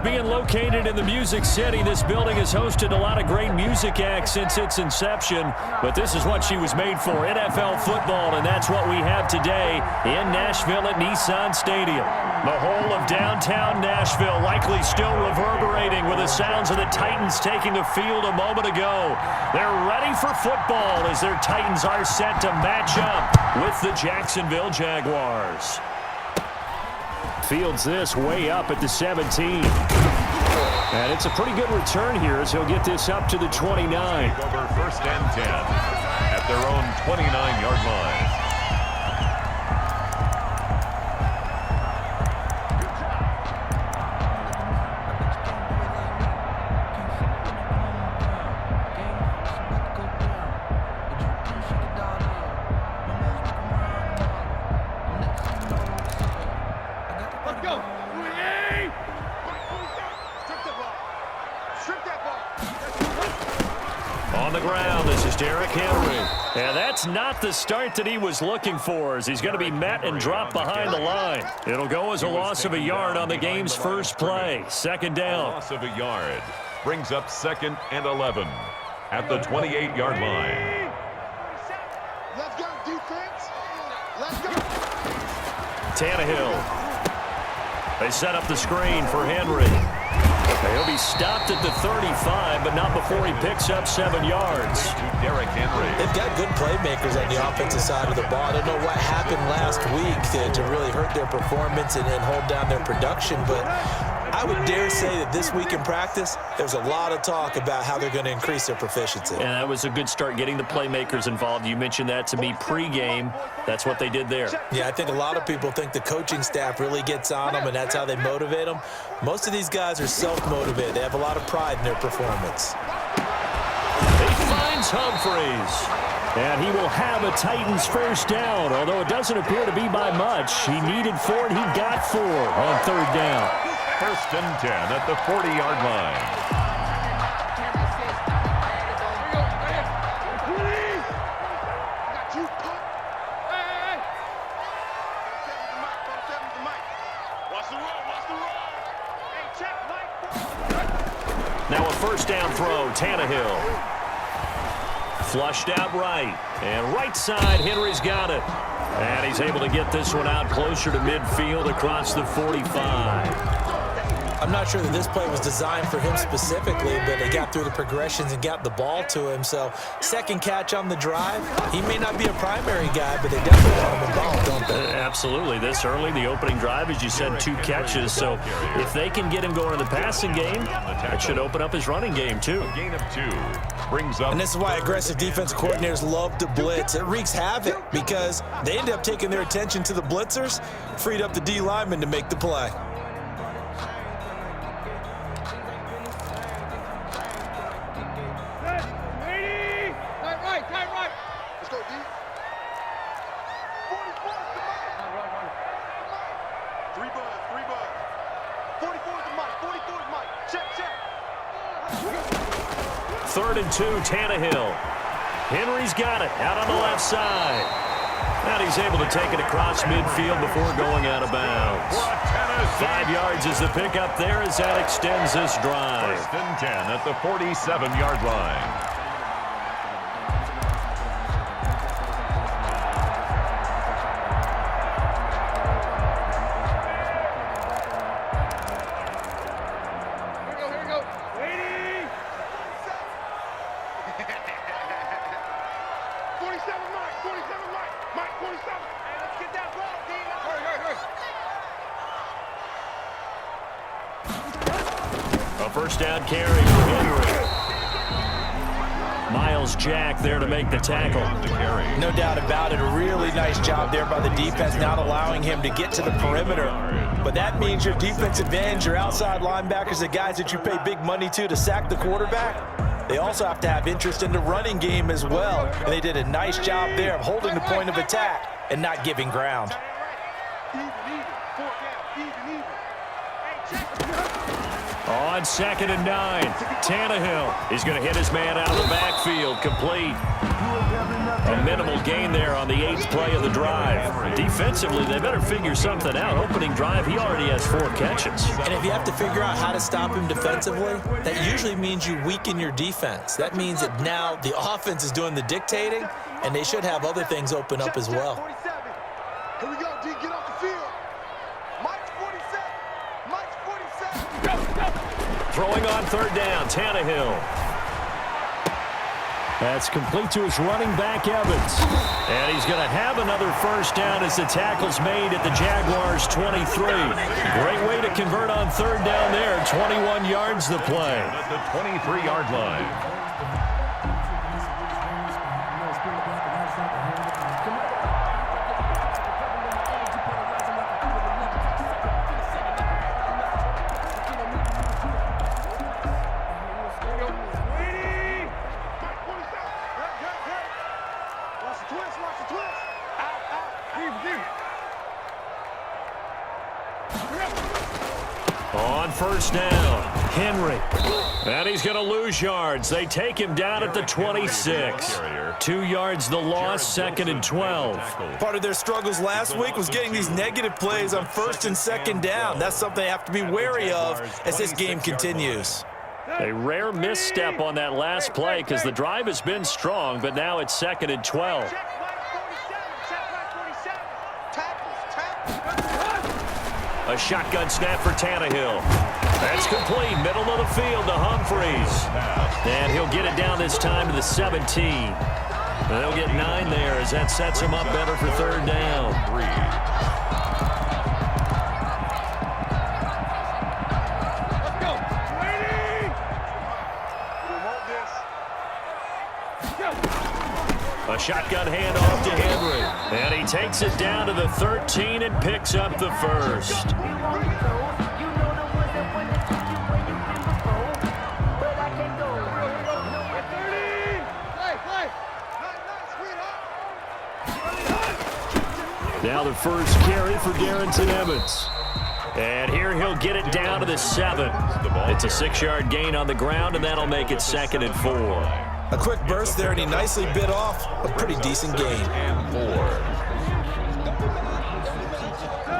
being located in the Music City, this building has hosted a lot of great music acts since its inception, but this is what she was made for, NFL football, and that's what we have today in Nashville at Nissan Stadium. The whole of downtown Nashville likely still reverberating with the sounds of the Titans taking the field a moment ago. They're ready for football as their Titans are set to match up with the Jacksonville Jaguars. Fields this way up at the 17. And it's a pretty good return here as he'll get this up to the 29. Over 1st and 10 at their own 29-yard line. On the ground, this is Derrick Henry. And that's not the start that he was looking for, as he's going to be met and dropped behind the line. It'll go as a loss of a yard on the game's first play. 2nd down. Loss of a yard brings up 2nd and 11 at the 28-yard line. Let's go, defense. Let's go. Tannehill. They set up the screen for Henry. He'll be stopped at the 35, but not before he picks up 7 yards. Derrick Henry. They've got good playmakers on the offensive side of the ball. I don't know what happened last week to really hurt their performance and hold down their production, but I would dare say that this week in practice, there's a lot of talk about how they're going to increase their proficiency. And that was a good start getting the playmakers involved. You mentioned that to me pregame. That's what they did there. Yeah, I think a lot of people think the coaching staff really gets on them, and that's how they motivate them. Most of these guys are self-motivated. They have a lot of pride in their performance. He finds Humphreys. And he will have a Titans first down, although it doesn't appear to be by much. He needed 4, and he got 4 on 3rd down. 1st and 10 at the 40-yard line. Now a 1st down throw, Tannehill. Flushed out right. And right side, Henry's got it. And he's able to get this one out closer to midfield across the 45. I'm not sure that this play was designed for him specifically, but they got through the progressions and got the ball to him. So, 2nd catch on the drive. He may not be a primary guy, but they definitely want him involved, don't they? Absolutely. This early, the opening drive, as you said, 2 catches. So, if they can get him going in the passing game, that should open up his running game, too. A gain of 2 brings up. And this is why aggressive defense coordinators love to blitz. It wreaks havoc because they end up taking their attention to the blitzers, freed up the D lineman to make the play. Third and 2, Tannehill. Henry's got it out on the left side. And he's able to take it across midfield before going out of bounds. 5 yards is the pickup there as that extends this drive. 1st and 10 at the 47-yard line. A 1st down carry for Henry. Myles Jack there to make the tackle. No doubt about it. A really nice job there by the defense, not allowing him to get to the perimeter. But that means your defensive ends, your outside linebackers, the guys that you pay big money to sack the quarterback, they also have to have interest in the running game as well. And they did a nice job there of holding the point of attack and not giving ground. On 2nd and 9, Tannehill. He's going to hit his man out of the backfield, complete. A minimal gain there on the 8th play of the drive. Defensively, they better figure something out. Opening drive, he already has 4 catches. And if you have to figure out how to stop him defensively, that usually means you weaken your defense. That means that now the offense is doing the dictating, and they should have other things open up as well. Here we go, D, get off the field. Mike's 47. Mike's 47. Throwing on 3rd down, Tannehill. That's complete to his running back, Evans. And he's going to have another first down as the tackle's made at the Jaguars' 23. Great way to convert on 3rd down there. 21 yards the play. At the 23-yard line. On 1st down, Henry. And he's going to lose yards. They take him down at the 26. 2 yards the loss, 2nd and 12. Part of their struggles last week was getting these negative plays on 1st and 2nd down. That's something they have to be wary of as this game continues. A rare misstep on that last play because the drive has been strong, but now it's 2nd and 12. A shotgun snap for Tannehill. That's complete, middle of the field to Humphreys. And he'll get it down this time to the 17. And they'll get 9 there as that sets him up better for 3rd down. A shotgun handoff to Henry. And he takes it down to the 13 and picks up the first. Now the first carry for Darrington Evans. And here he'll get it down to the 7. It's a 6-yard gain on the ground, and that'll make it 2nd and 4. A quick burst there, and he nicely bit off a pretty decent gain.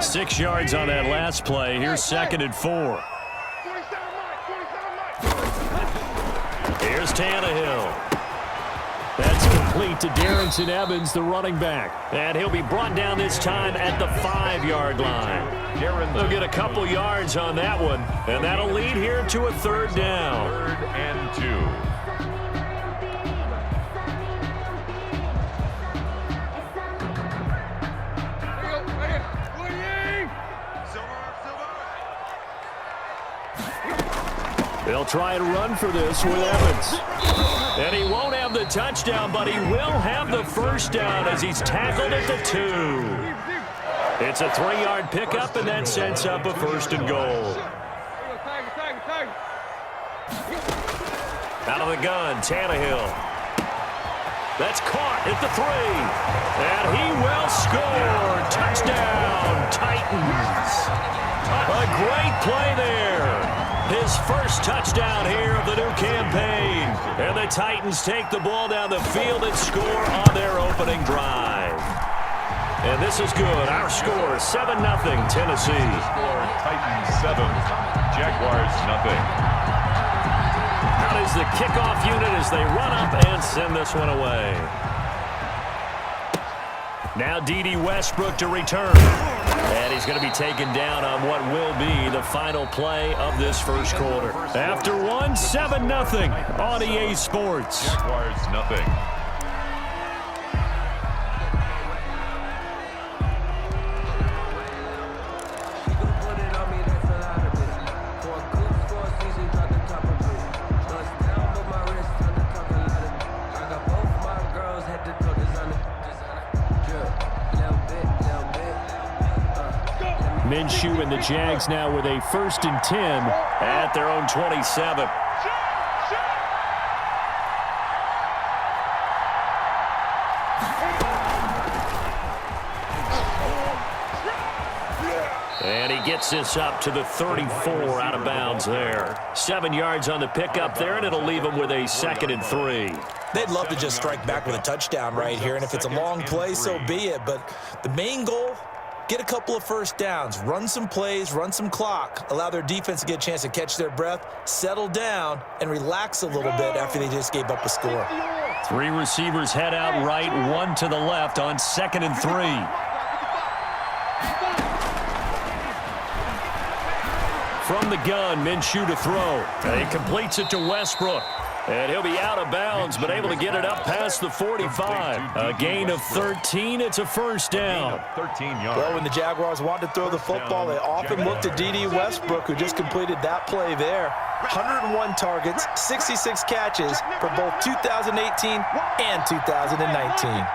6 yards on that last play. Here's 2nd and 4. Here's Tannehill. That's complete to Darrington Evans, the running back. And he'll be brought down this time at the 5-yard line. They'll get a couple yards on that one, and that'll lead here to a 3rd down. 3rd and 2. They'll try to run for this with Evans. And he won't have the touchdown, but he will have the first down as he's tackled at the 2. It's a 3-yard pickup, and that sets up a 1st and goal. Out of the gun, Tannehill. That's caught at the 3. And he will score. Touchdown, Titans. A great play there. His first touchdown here of the new campaign. And the Titans take the ball down the field and score on their opening drive. And this is good. Our score, 7-0, Tennessee. Titans 7, Jaguars 0. Out is the kickoff unit as they run up and send this one away. Now D.D. Westbrook to return. And he's going to be taken down on what will be the final play of this first quarter. After one, 7-0 on EA Sports. Jaguars 0. Minshew and the Jags now with a 1st and 10 at their own 27. And he gets this up to the 34 out of bounds there. 7 yards on the pickup there, and it'll leave him with a 2nd and 3. They'd love to just strike back with a touchdown right here, and if it's a long play, so be it. But the main goal, get a couple of first downs, run some plays, run some clock, allow their defense to get a chance to catch their breath, settle down, and relax a little bit after they just gave up a score. 3 receivers head out right, 1 to the left on 2nd and 3. From the gun, Minshew to throw. And he completes it to Westbrook. And he'll be out of bounds, but able to get it up past the 45. A gain of 13. It's a first down. 13 yards. Well, when the Jaguars want to throw the football, they often look to D.D. Westbrook, who just completed that play there. 101 targets, 66 catches for both 2018 and 2019.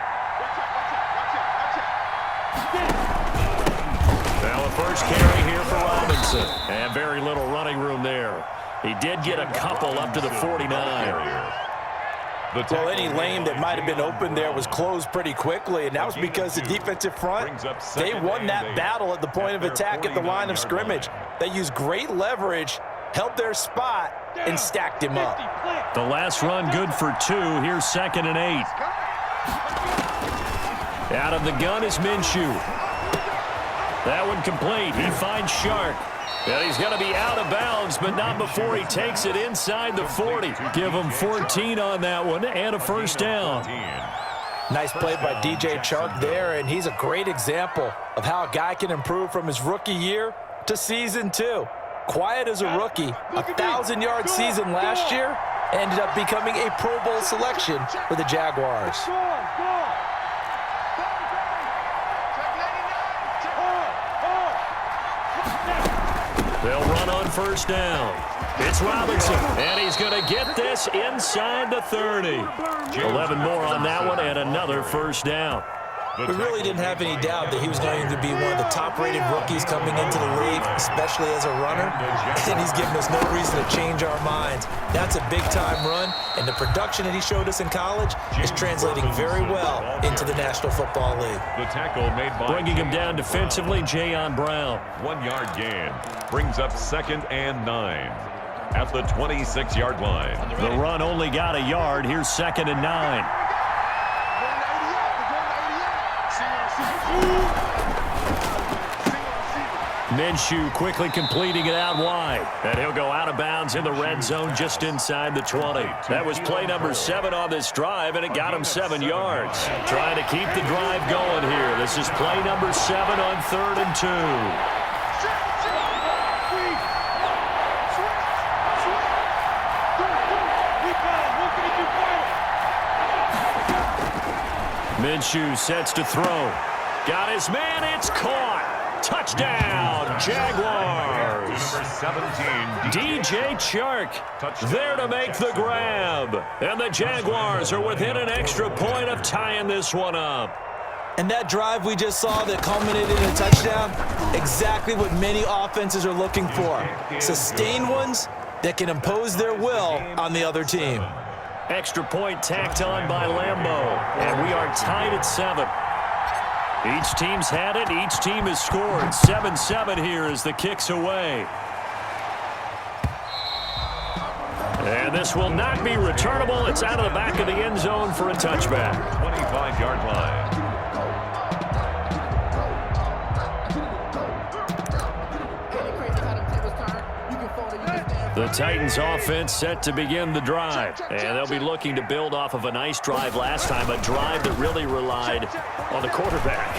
Now a first carry here for Robinson. And very little running room there. He did get a couple up to the 49. Well, any lane that might have been open there was closed pretty quickly, and that was because the defensive front, they won that battle at the point of attack at the line of scrimmage. They used great leverage, held their spot, and stacked him up. The last run good for 2. Here's 2nd and 8. Out of the gun is Minshew. That one complete. He finds Shark. And he's going to be out of bounds, but not before he takes it inside the 40. Give him 14 on that one and a first down. Nice play by DJ Chark there, and he's a great example of how a guy can improve from his rookie year to season 2. Quiet as a rookie, 1,000-yard season last year, ended up becoming a Pro Bowl selection for the Jaguars. They'll run on first down. It's Robinson, and he's going to get this inside the 30. 11 more on that one, and another first down. We really didn't have any doubt that he was going to be one of the top-rated rookies coming into the league, especially as a runner, and he's given us no reason to change our minds. That's a big-time run, and the production that he showed us in college is translating very well into the National Football League. The tackle made by bringing him down defensively, Jayon Brown. 1 yard gain brings up 2nd and 9 at the 26-yard line. The run only got a yard. Here's 2nd and 9. Minshew quickly completing it out wide. And he'll go out of bounds in the red zone just inside the 20. That was play number 7 on this drive, and it got him 7 yards. Trying to keep the drive going here. This is play number 7 on 3rd and 2. Minshew sets to throw. Got his man, it's caught. Touchdown, Jaguars. Number 17, DJ Chark there to make the grab. And the Jaguars are within an extra point of tying this one up. And that drive we just saw that culminated in a touchdown, exactly what many offenses are looking for. Sustained ones that can impose their will on the other team. Extra point tacked on by Lambeau. And we are tied at 7. Each team's had it. Each team has scored. 7-7 here as the kick's away. And this will not be returnable. It's out of the back of the end zone for a touchback. 25-yard line. The Titans offense set to begin the drive. And they'll be looking to build off of a nice drive last time, a drive that really relied on the quarterback.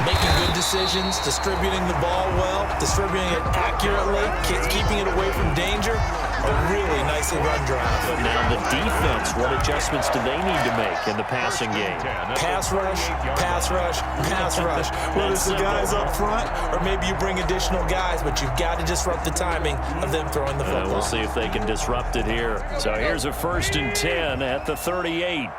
Making good decisions, distributing the ball well, distributing it accurately, keeping it away from danger. A really nicely run drive. But now the defense, what adjustments do they need to make in the passing game? Pass rush, pass rush, pass rush. Whether it's the guys up front or maybe you bring additional guys, but you've got to disrupt the timing of them throwing the football. We'll see if they can disrupt it here. So here's a 1st and 10 at the 38.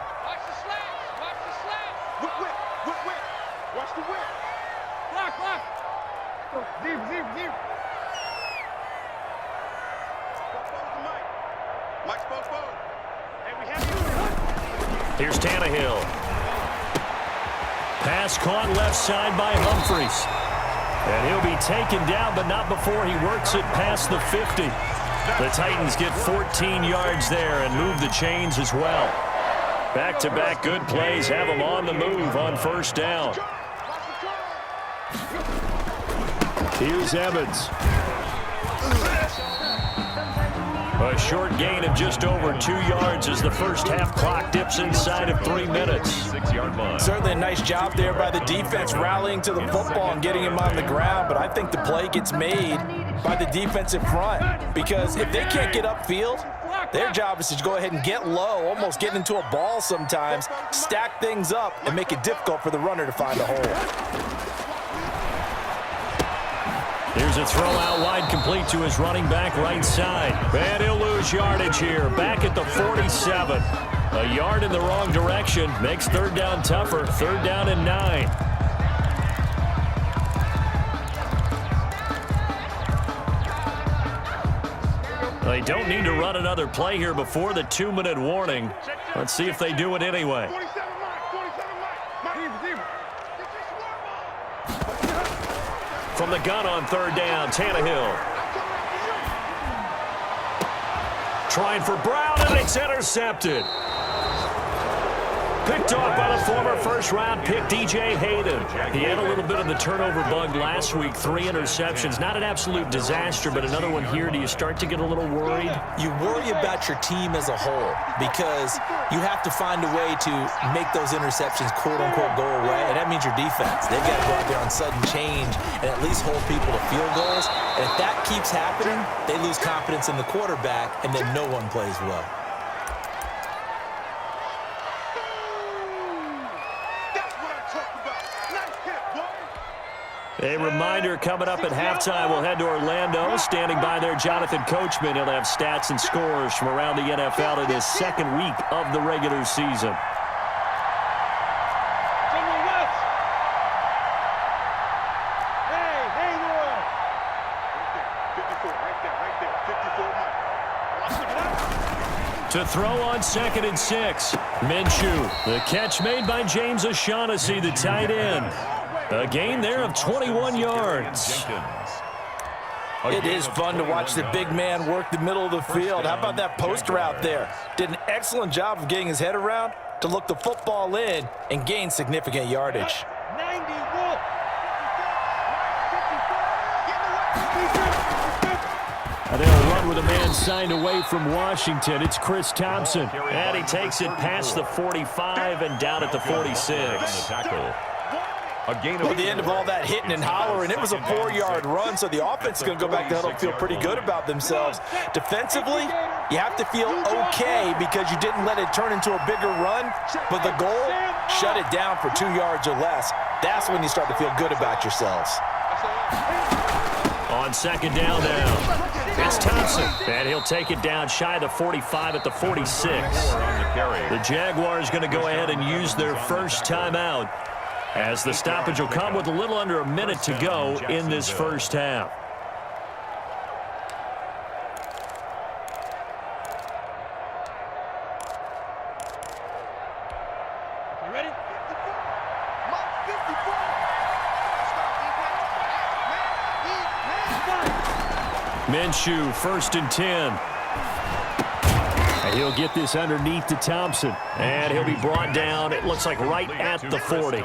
Here's Tannehill. Pass caught left side by Humphries. And he'll be taken down, but not before he works it past the 50. The Titans get 14 yards there and move the chains as well. Back-to-back good plays have them on the move on first down. Here's Evans. A short gain of just over 2 yards as the first half clock dips inside of 3 minutes. 6-yard line. Certainly a nice job there by the defense rallying to the football and getting him on the ground, but I think the play gets made by the defensive front because if they can't get upfield, their job is to go ahead and get low, almost get into a ball sometimes, stack things up, and make it difficult for the runner to find a hole. Here's a throw out wide, complete to his running back right side. And he'll lose yardage here, back at the 47. A yard in the wrong direction makes third down tougher. Third down and 9. They don't need to run another play here before the 2-minute warning. Let's see if they do it anyway. From the gun on third down, Tannehill. Trying for Brown, and it's intercepted. Picked off by the former first-round pick, DJ Hayden. He had a little bit of the turnover bug last week, 3 interceptions. Not an absolute disaster, but another one here. Do you start to get a little worried? You worry about your team as a whole because you have to find a way to make those interceptions, quote-unquote, go away, and that means your defense. They've got to go out there on sudden change and at least hold people to field goals. And if that keeps happening, they lose confidence in the quarterback, and then no one plays well. A reminder coming up at halftime, we'll head to Orlando. Standing by there, Jonathan Coachman. He'll have stats and scores from around the NFL in his second week of the regular season. To throw on 2nd and 6. Minshew. The catch made by James O'Shaughnessy, the tight end. A gain there of 21 yards. It is fun to watch the big man work the middle of the field. How about that post route there? Did an excellent job of getting his head around to look the football in and gain significant yardage. And they'll run with a man signed away from Washington. It's Chris Thompson. And he takes it past the 45 and down at the 46. At the end of all that hitting and hollering, it was a 4-yard run, so the offense is going to go back to huddle and feel pretty good about themselves. Defensively, you have to feel okay because you didn't let it turn into a bigger run, but the goal, shut it down for 2 yards or less. That's when you start to feel good about yourselves. On second down now, it's Thompson, and he'll take it down shy of the 45 at the 46. The Jaguars going to go ahead and use their first timeout, as the stoppage will come with a little under a minute to go in this first half. You ready? Minshew, 1st and 10. And he'll get this underneath to Thompson. And he'll be brought down, it looks like right at the 40.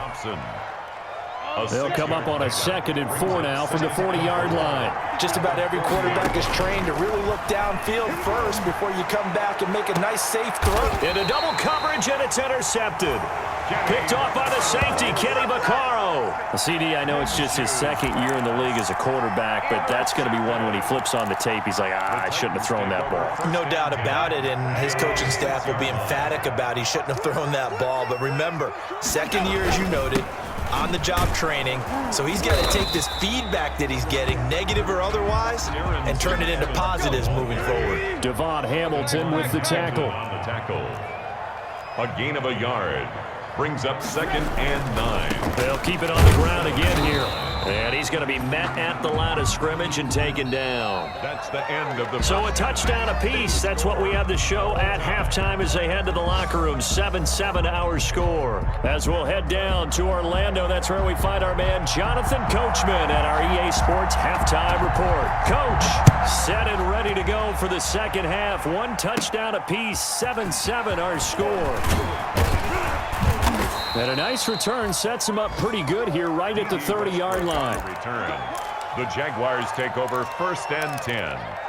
They'll come up on a 2nd and 4 now from the 40-yard line. Just about every quarterback is trained to really look downfield first before you come back and make a nice, safe throw. Into double coverage, and it's intercepted. Picked off by the safety, Kenny Vaccaro. CD, I know it's just his 2nd year in the league as a quarterback, but that's going to be one when he flips on the tape, he's like, I shouldn't have thrown that ball. No doubt about it, and his coaching staff will be emphatic about he shouldn't have thrown that ball. But remember, 2nd year, as you noted, on-the-job training, so he's got to take this feedback that he's getting, negative or otherwise, and turn it into positives moving forward. Devon Hamilton with the tackle. A gain of a yard brings up 2nd and 9. They'll keep it on the ground again here. And he's going to be met at the line of scrimmage and taken down. That's the end of the... So a touchdown apiece. That's what we have to show at halftime as they head to the locker room. 7-7 our score. As we'll head down to Orlando, that's where we find our man Jonathan Coachman at our EA Sports Halftime Report. Coach, set and ready to go for the second half. One touchdown apiece. 7-7 our score. And a nice return sets him up pretty good here right at the 30-yard line. Return. The Jaguars take over 1st and 10.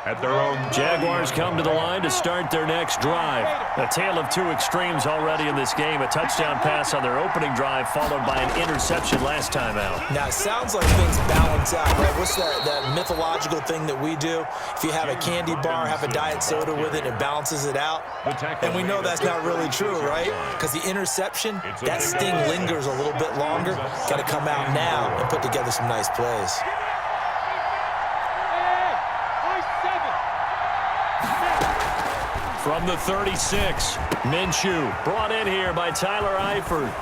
At their own... Jaguars come to the line to start their next drive. A tale of two extremes already in this game. A touchdown pass on their opening drive followed by an interception last time out. Now, it sounds like things balance out, right? What's that mythological thing that we do? If you have a candy bar, have a diet soda with it, it balances it out. And we know that's not really true, right? Because the interception, that sting lingers a little bit longer. Got to come out now and put together some nice plays. From the 36, Minshew brought in here by Tyler Eifert.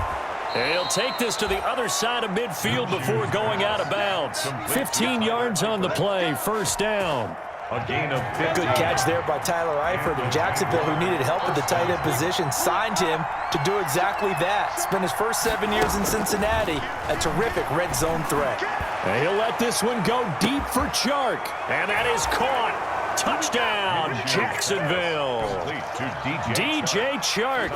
And he'll take this to the other side of midfield before going out of bounds. 15 yards on the play, 1st down. A gain of 50. Good catch there by Tyler Eifert. And Jacksonville, who needed help at the tight end position, signed him to do exactly that. Spent his first 7 years in Cincinnati, a terrific red zone threat. And he'll let this one go deep for Chark. And that is caught. Touchdown, Jacksonville. DJ Chark,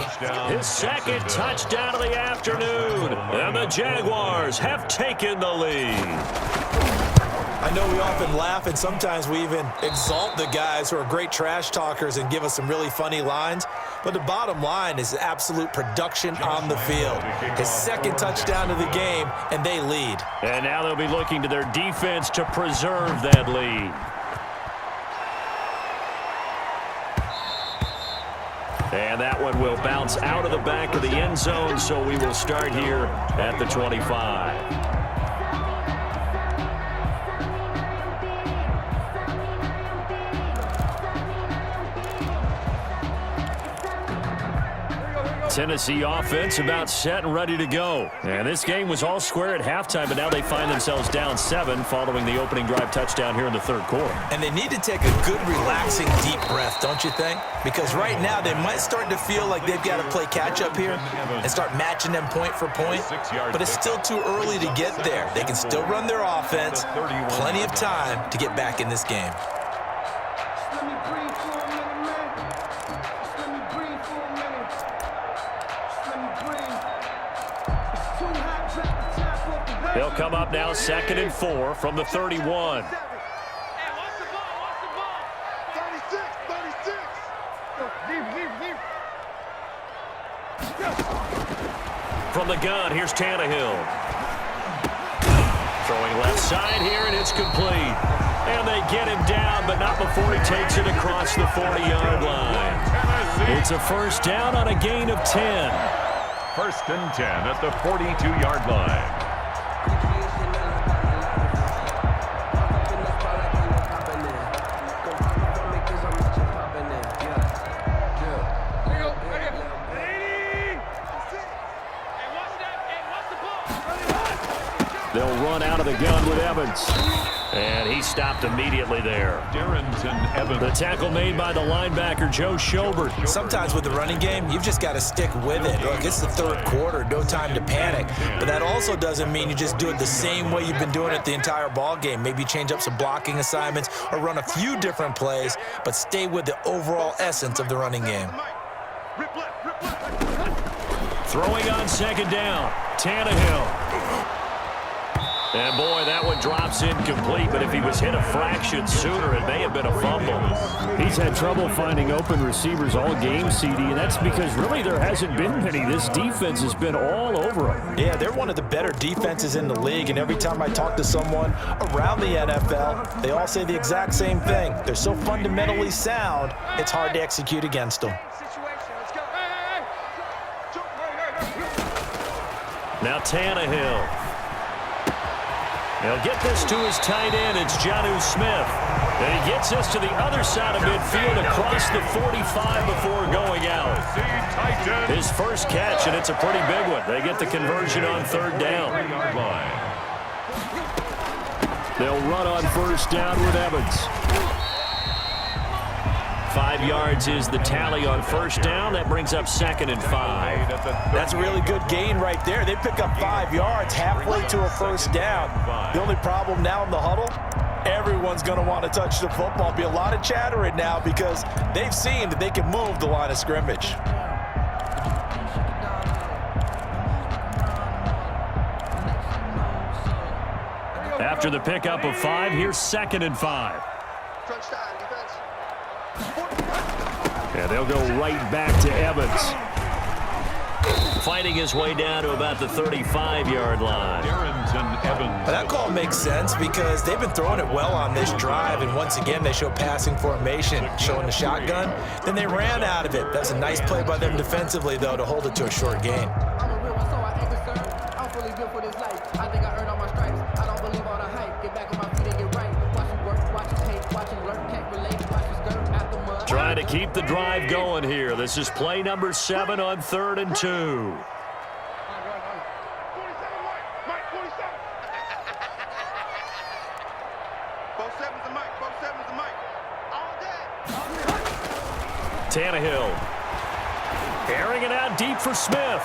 his second touchdown of the afternoon. And the Jaguars have taken the lead. I know we often laugh, and sometimes we even exalt the guys who are great trash talkers and give us some really funny lines. But the bottom line is absolute production on the field. His second touchdown of the game, and they lead. And now they'll be looking to their defense to preserve that lead. And that one will bounce out of the back of the end zone, so we will start here at the 25. Tennessee offense about set and ready to go. And this game was all square at halftime, but now they find themselves down 7 following the opening drive touchdown here in the 3rd quarter. And they need to take a good, relaxing, deep breath, don't you think? Because right now they might start to feel like they've got to play catch-up here and start matching them point for point. But it's still too early to get there. They can still run their offense. Plenty of time to get back in this game. They'll come up now 2nd and 4 from the 31. From the gun, here's Tannehill. Throwing left side here, and it's complete. And they get him down, but not before he takes it across the 40-yard line. It's a 1st down on a gain of 10. 1st and 10 at the 42-yard line. They'll run out of the gun with Evans. And he stopped immediately there. Darrington Evans. The tackle made by the linebacker, Joe Schobert. Sometimes with the running game, you've just got to stick with it. Look, it's the 3rd quarter, no time to panic. But that also doesn't mean you just do it the same way you've been doing it the entire ball game. Maybe change up some blocking assignments or run a few different plays, but stay with the overall essence of the running game. Throwing on 2nd down, Tannehill. And, boy, that one drops incomplete, but if he was hit a fraction sooner, it may have been a fumble. He's had trouble finding open receivers all game, CD, and that's because really there hasn't been many. This defense has been all over him. Yeah, they're one of the better defenses in the league, and every time I talk to someone around the NFL, they all say the exact same thing. They're so fundamentally sound, it's hard to execute against them. Now Tannehill. He'll get this to his tight end. It's Jonnu Smith. And he gets this to the other side of midfield across the 45 before going out. His first catch, and it's a pretty big one. They get the conversion on 3rd down. They'll run on first down with Evans. 5 yards is the tally on first down. That brings up 2nd and 5. That's a really good gain right there. They pick up 5 yards halfway to a first down. The only problem now in the huddle, everyone's going to want to touch the football. Be a lot of chattering now because they've seen that they can move the line of scrimmage. After the pickup of 5, here's 2nd and 5. And they'll go right back to Evans. Fighting his way down to about the 35-yard line. Evans. That call makes sense because they've been throwing it well on this drive, and once again they show passing formation, showing the shotgun. Then they ran out of it. That's a nice play by them defensively, though, to hold it to a short gain. Trying to keep the drive going here. This is play number 7 on 3rd and 2. Tannehill. Airing it out deep for Smith.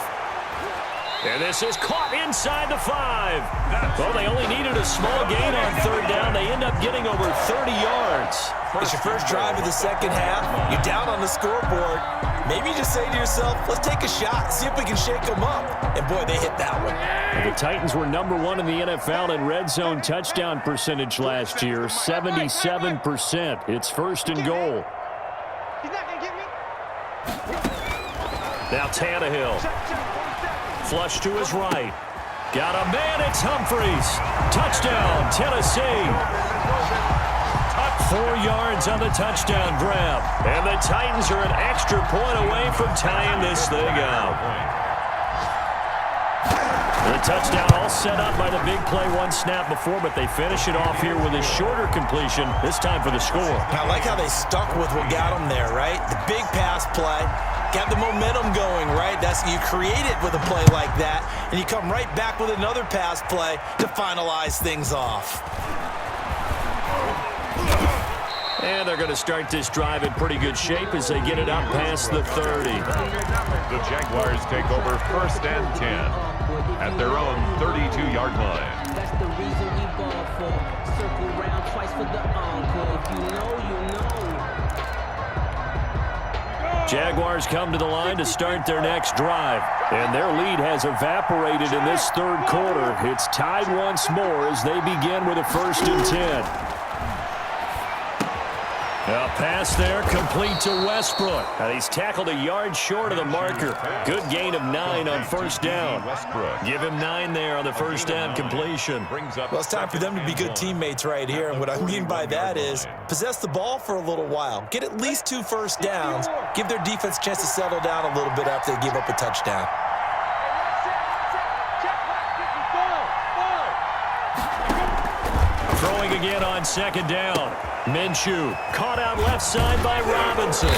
And this is caught inside the 5. Well, they only needed a small gain on 3rd down. They end up getting over 30 yards. It's your first drive of the second half. You're down on the scoreboard. Maybe you just say to yourself, let's take a shot, see if we can shake them up. And, boy, they hit that one. The Titans were number 1 in the NFL in red zone touchdown percentage last year, 77%. It's 1st and goal. He's not going to get me. Now Tannehill. Flush to his right. Got a man, it's Humphries. Touchdown, Tennessee. 4 yards on the touchdown grab. And the Titans are an extra point away from tying this thing up. The touchdown all set up by the big play 1 snap before, but they finish it off here with a shorter completion, this time for the score. I like how they stuck with what got them there, right? The big pass play. Got the momentum going, right? You create it with a play like that, and you come right back with another pass play to finalize things off. And they're going to start this drive in pretty good shape as they get it up past the 30. The Jaguars take over 1st and 10 at their own 32-yard line. That's the reason we ball for. Circle round twice for the encore. If you know, you know. Jaguars come to the line to start their next drive. And their lead has evaporated in this 3rd quarter. It's tied once more as they begin with a 1st and 10. A pass there, complete to Westbrook. And he's tackled a yard short of the marker. Good gain of 9 on 1st down. Give him 9 there on the 1st down completion. Well, it's time for them to be good teammates right here. And what I mean by that is possess the ball for a little while. Get at least 2 first downs. Give their defense a chance to settle down a little bit after they give up a touchdown. Throwing again on 2nd down. Minshew caught out left side by Robinson.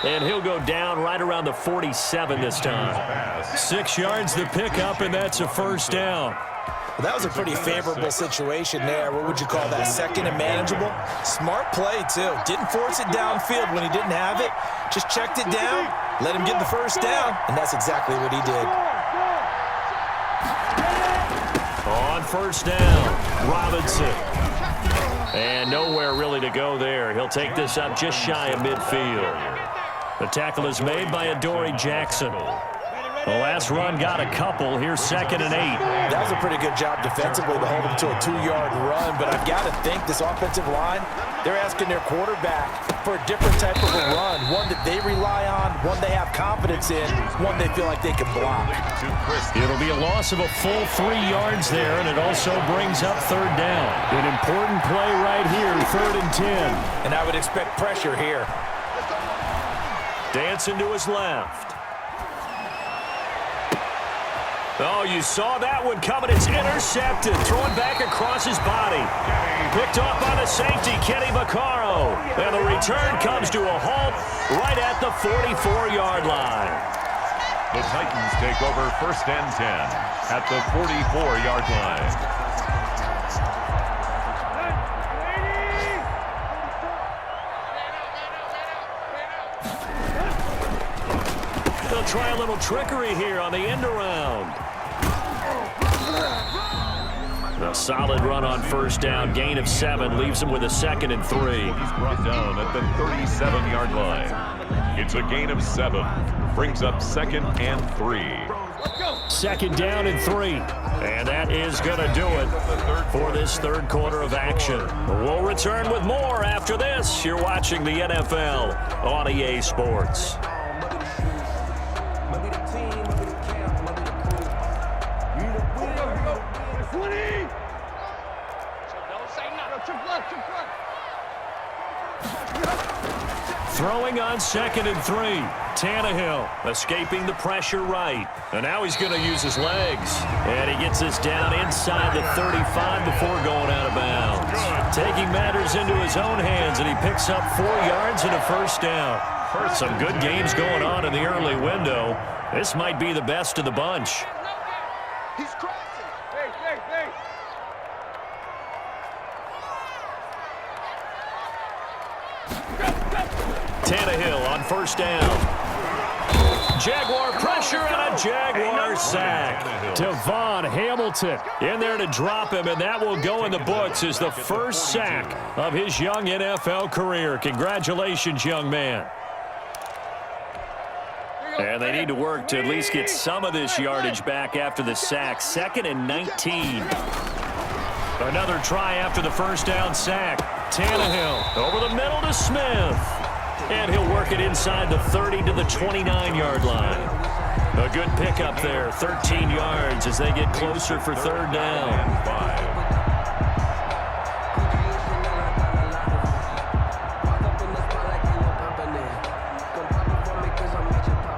And he'll go down right around the 47 this time. 6 yards the pickup, and that's a 1st down. Well, that was a pretty favorable situation there. What would you call that? 2nd and manageable? Smart play, too. Didn't force it downfield when he didn't have it. Just checked it down, let him get the 1st down, and that's exactly what he did. On 1st down, Robinson. And nowhere really to go there. He'll take this up just shy of midfield. The tackle is made by Adoree Jackson. The last run got a couple. Here's 2nd and 8. That was a pretty good job defensively to hold him to a 2-yard run, but I've got to think this offensive line, they're asking their quarterback for a different type of a run, one that they rely on, one they have confidence in, one they feel like they can block. It'll be a loss of a full 3 yards there, and it also brings up 3rd down. An important play right here, 3rd and 10. And I would expect pressure here. Dancing to his left. Oh, you saw that one coming. It's intercepted. Thrown back across his body. Picked off by the safety, Kenny Vaccaro. And the return comes to a halt right at the 44-yard line. The Titans take over 1st and 10 at the 44-yard line. try a little trickery here on the end around. A solid run on first down. Gain of 7 leaves him with a 2nd and 3. He's brought down at the 37-yard line. It's a gain of 7. Brings up 2nd and 3. 2nd down and 3. And that is going to do it for this third quarter of action. We'll return with more after this. You're watching the NFL on EA Sports. Throwing on 2nd and 3. Tannehill escaping the pressure right. And now he's going to use his legs. And he gets this down inside the 35 before going out of bounds. Taking matters into his own hands, and he picks up 4 yards and a first down. Some good games going on in the early window. This might be the best of the bunch. He's crossing. Hey. Tannehill on first down. Jaguar pressure and a Jaguar sack. Devon Hamilton in there to drop him, and that will go in the books as the first sack of his young NFL career. Congratulations, young man. And they need to work to at least get some of this yardage back after the sack. 2nd and 19. Another try after the first down sack. Tannehill over the middle to Smith. And he'll work it inside the 30 to the 29-yard line. A good pickup there, 13 yards as they get closer for third down.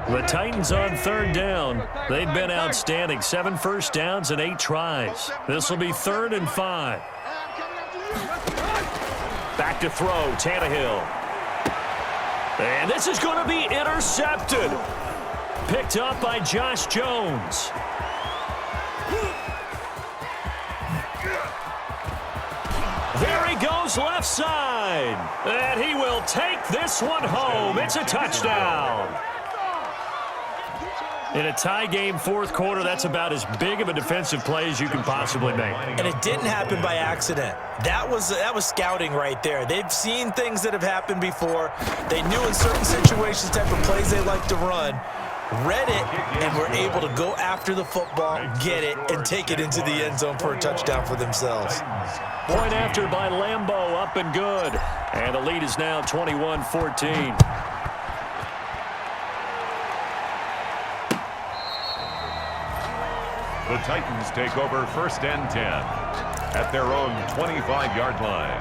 5. The Titans on third down. They've been outstanding. 7 first downs and 8 tries. This will be 3rd and 5. Back to throw, Tannehill. And this is going to be intercepted. Picked up by Josh Jones. There he goes left side. And he will take this one home. It's a touchdown. In a tie game fourth quarter, that's about as big of a defensive play as you can possibly make. And it didn't happen by accident. That was scouting right there. They've seen things that have happened before. They knew in certain situations type of plays they like to run, read it, and were able to go after the football, get it, and take it into the end zone for a touchdown for themselves. Point after by Lambeau, up and good. And the lead is now 21-14. The Titans take over 1st and 10 at their own 25-yard line.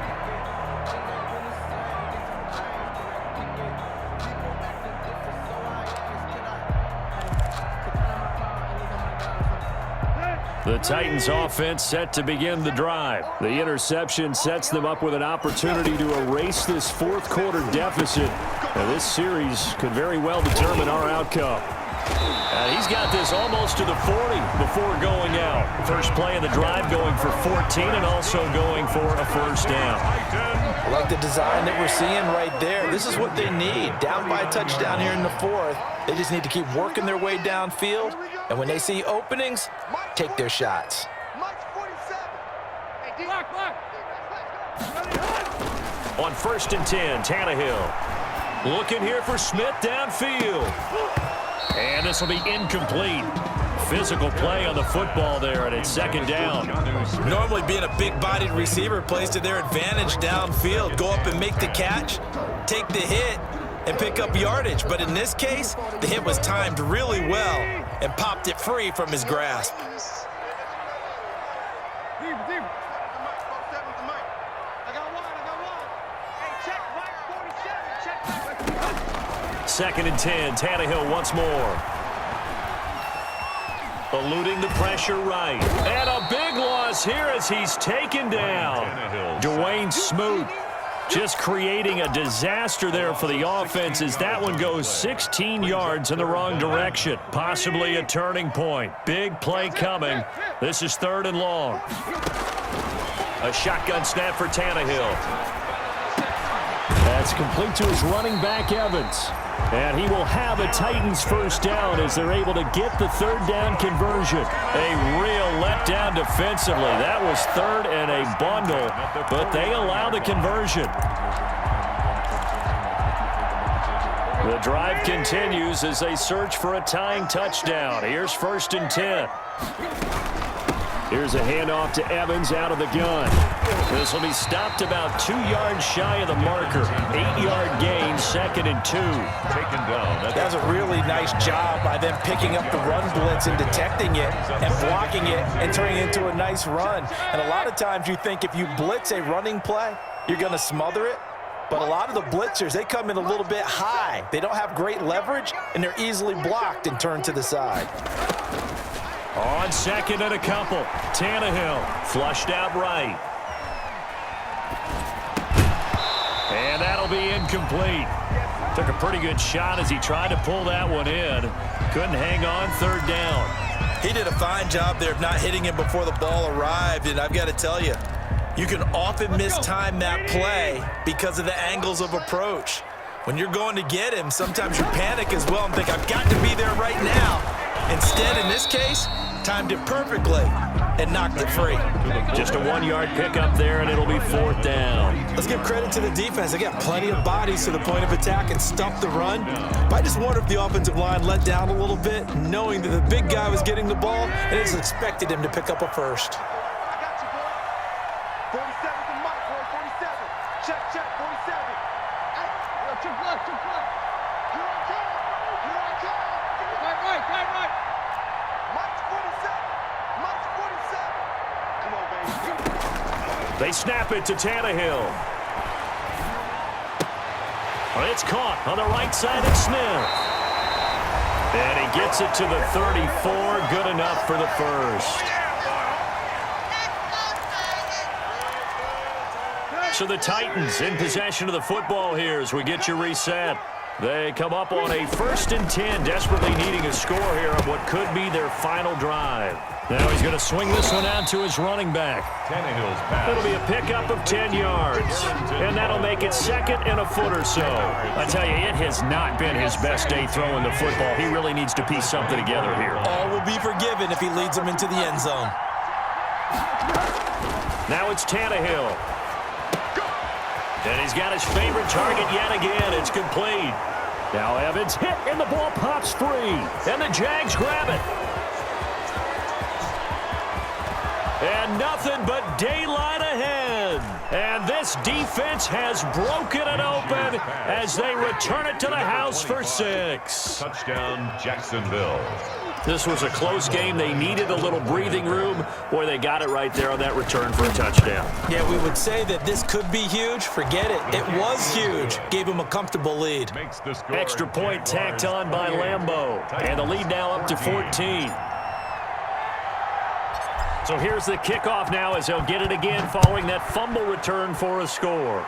The Titans offense set to begin the drive. The interception sets them up with an opportunity to erase this fourth quarter deficit. Now, this series could very well determine our outcome. And he's got this almost to the 40 before going out. First play of the drive going for 14 and also going for a first down. I like the design that we're seeing right there. This is what they need. Down by a touchdown here in the 4th. They just need to keep working their way downfield. And when they see openings, take their shots. On 1st and 10, Tannehill. Looking here for Smith downfield. And this will be incomplete. Physical play on the football there, and it's 2nd down. Normally being a big-bodied receiver plays to their advantage downfield. Go up and make the catch, take the hit, and pick up yardage. But in this case, the hit was timed really well and popped it free from his grasp. Second and 10, Tannehill once more. Eluding the pressure right. And a big loss here as he's taken down. Dwayne Smoot just creating a disaster there for the offense as that one goes 16 yards in the wrong direction. Possibly a turning point. Big play coming. This is 3rd and long. A shotgun snap for Tannehill. That's complete to his running back, Evans. And he will have a Titans first down as they're able to get the third down conversion. A real letdown defensively. That was third and a bundle, but they allow the conversion. The drive continues as they search for a tying touchdown. Here's 1st and 10. Here's a handoff to Evans out of the gun. This will be stopped about 2 yards shy of the marker. 8-yard gain, 2nd and 2. Taken down. That was a really nice job by them picking up the run blitz and detecting it and blocking it and turning it into a nice run. And a lot of times you think if you blitz a running play, you're going to smother it. But a lot of the blitzers, they come in a little bit high. They don't have great leverage, and they're easily blocked and turned to the side. On 2nd and a couple, Tannehill flushed out right. And that'll be incomplete. Took a pretty good shot as he tried to pull that one in. Couldn't hang on 3rd down. He did a fine job there of not hitting him before the ball arrived, and I've got to tell you, you can often mistime that play because of the angles of approach. When you're going to get him, sometimes you panic as well and think, I've got to be there right now. Instead, in this case, timed it perfectly and knocked it free. Just a 1-yard pickup there, and it'll be 4th down. Let's give credit to the defense. They got plenty of bodies to the point of attack and stuffed the run. But I just wonder if the offensive line let down a little bit, knowing that the big guy was getting the ball and it's expected him to pick up a first. They snap it to Tannehill. It's caught on the right side of Smith. And he gets it to the 34. Good enough for the first. So the Titans in possession of the football here as we get you reset. They come up on a 1st and 10, desperately needing a score here on what could be their final drive. Now he's going to swing this one out to his running back. Tannehill's pass. It'll be a pickup of 10 yards, and that'll make it 2nd and a foot or so. I tell you, it has not been his best day throwing the football. He really needs to piece something together here. All will be forgiven if he leads them into the end zone. Now it's Tannehill. And he's got his favorite target yet again. It's complete. Now Evans hit, and the ball pops free. And the Jags grab it. And nothing but daylight ahead. And this defense has broken it open as they return it to the house for 6. Touchdown, Jacksonville. This was a close game. They needed a little breathing room, where they got it right there on that return for a touchdown. Yeah, we would say that this could be huge. Forget it. It was huge. Gave him a comfortable lead. Extra point tacked on by Lambeau. And the lead now up to 14. So here's the kickoff now as they'll get it again following that fumble return for a score.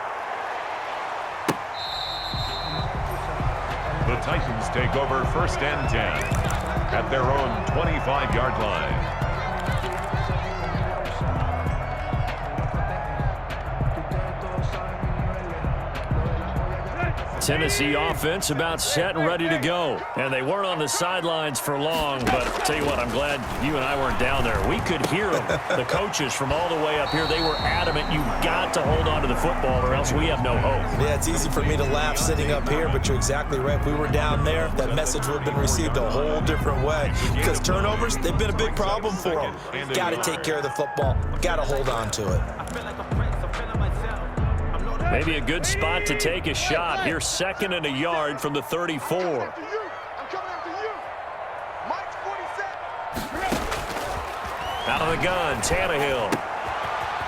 The Titans take over 1st and 10 at their own 25-yard line. Tennessee offense about set and ready to go. And they weren't on the sidelines for long, but I'll tell you what, I'm glad you and I weren't down there. We could hear them. The coaches from all the way up here, they were adamant, you've got to hold on to the football or else we have no hope. Yeah, it's easy for me to laugh sitting up here, but you're exactly right. If we were down there, that message would have been received a whole different way. Because turnovers, they've been a big problem for them. Got to take care of the football. Got to hold on to it. Maybe a good spot to take a shot. Here, 2nd and a yard from the 34. I'm coming after you. Mike's 47. Out of the gun, Tannehill.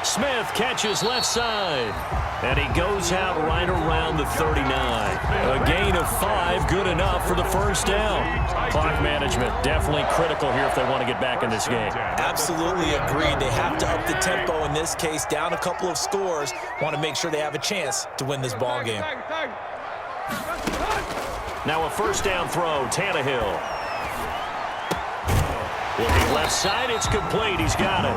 Smith catches left side. And he goes out right around the 39. A gain of 5, good enough for the first down. Clock management definitely critical here if they want to get back in this game. Absolutely agreed. They have to up the tempo in this case, down a couple of scores. Want to make sure they have a chance to win this ball game. Now a first down throw, Tannehill. Looking left side, it's complete. He's got it.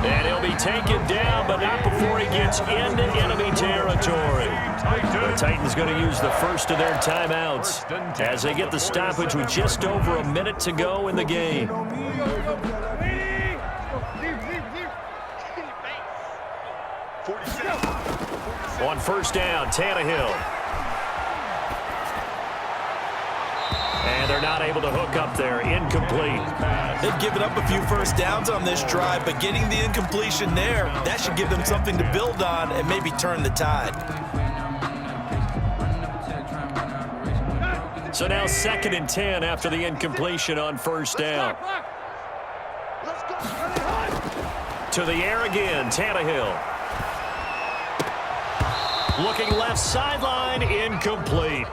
And he'll be taken down, but not before he gets into enemy territory. The Titans going to use the first of their timeouts as they get the stoppage with just over a minute to go in the game. On first down, Tannehill. And they're not able to hook up there. Incomplete. They've given up a few first downs on this drive, but getting the incompletion there, that should give them something to build on and maybe turn the tide. So now 2nd and 10 after the incompletion on first down. To the air again, Tannehill. Looking left sideline, incomplete.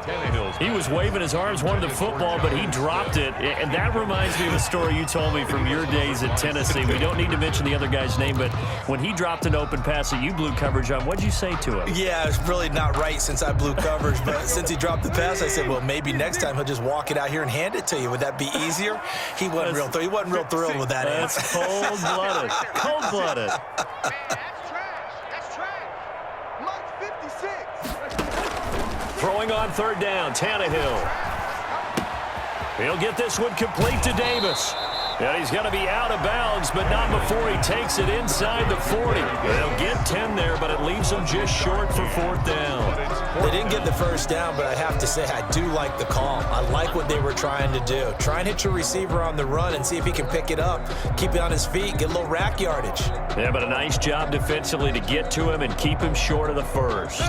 He was waving his arms, wanted the football, but he dropped it. And that reminds me of a story you told me from your days at Tennessee. We don't need to mention the other guy's name, but when he dropped an open pass that you blew coverage on, what'd you say to him? Yeah, it's really not right since I blew coverage, but since he dropped the pass, I said, well, maybe next time he'll just walk it out here and hand it to you. Would that be easier? He wasn't real thrilled with that answer. That's cold-blooded. Cold-blooded. Throwing on third down, Tannehill. He'll get this one complete to Davis. And he's going to be out of bounds, but not before he takes it inside the 40. They'll get 10 there, but it leaves them just short for fourth down. They didn't get the first down, but I have to say I do like the call. I like what they were trying to do. Try and hit your receiver on the run and see if he can pick it up, keep it on his feet, get a little rack yardage. Yeah, but a nice job defensively to get to him and keep him short of the first.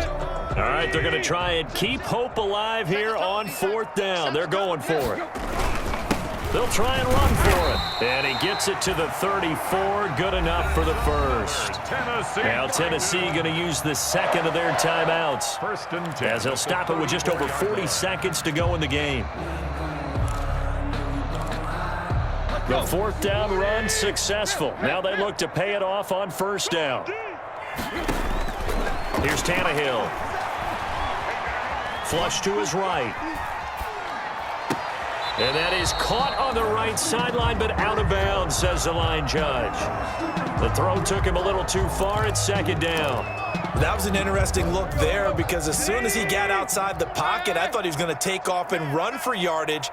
All right, they're going to try and keep hope alive here on fourth down. They're going for it. They'll try and run for it. And he gets it to the 34. Good enough for the first. Now Tennessee going to use the second of their timeouts as they'll stop it with just over 40 seconds to go in the game. The fourth down run successful. Now they look to pay it off on first down. Here's Tannehill. Flush to his right. And that is caught on the right sideline, but out of bounds, says the line judge. The throw took him a little too far. It's second down. That was an interesting look there because as soon as he got outside the pocket, I thought he was going to take off and run for yardage.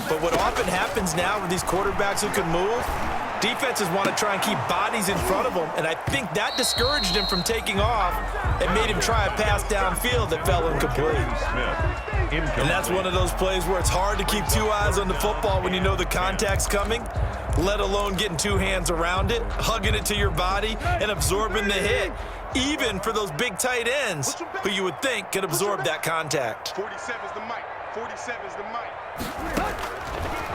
But what often happens now with these quarterbacks who can move, defenses want to try and keep bodies in front of them, and I think that discouraged him from taking off and made him try a pass downfield that fell incomplete. And that's one of those plays where it's hard to keep two eyes on the football when you know the contact's coming, let alone getting two hands around it, hugging it to your body, and absorbing the hit, even for those big tight ends who you would think could absorb that contact. 47's the mic. 47's the mic.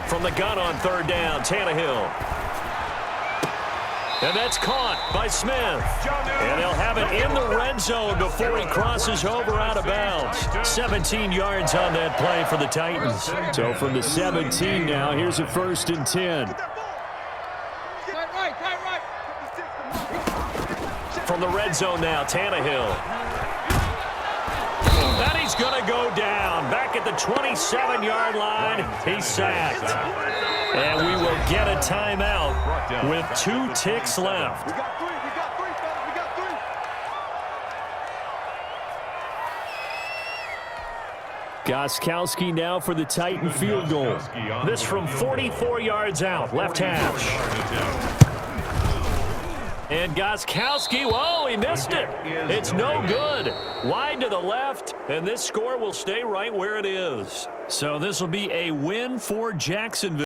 From the gun on third down, Tannehill. And that's caught by Smith. And he'll have it in the red zone before he crosses over out of bounds. 17 yards on that play for the Titans. So from the 17 now, here's a 1st and 10. From the red zone now, Tannehill. And he's going to go down. Back at the 27-yard line, he's sacked. And we will get a timeout with 2 ticks left. We got 3. We got 3, fellas. We got 3. Gostkowski now for the Titan field goal. This from 44 yards out, left hash. And Gostkowski, whoa, he missed it. It's no good. Wide to the left, and this score will stay right where it is. So this will be a win for Jacksonville.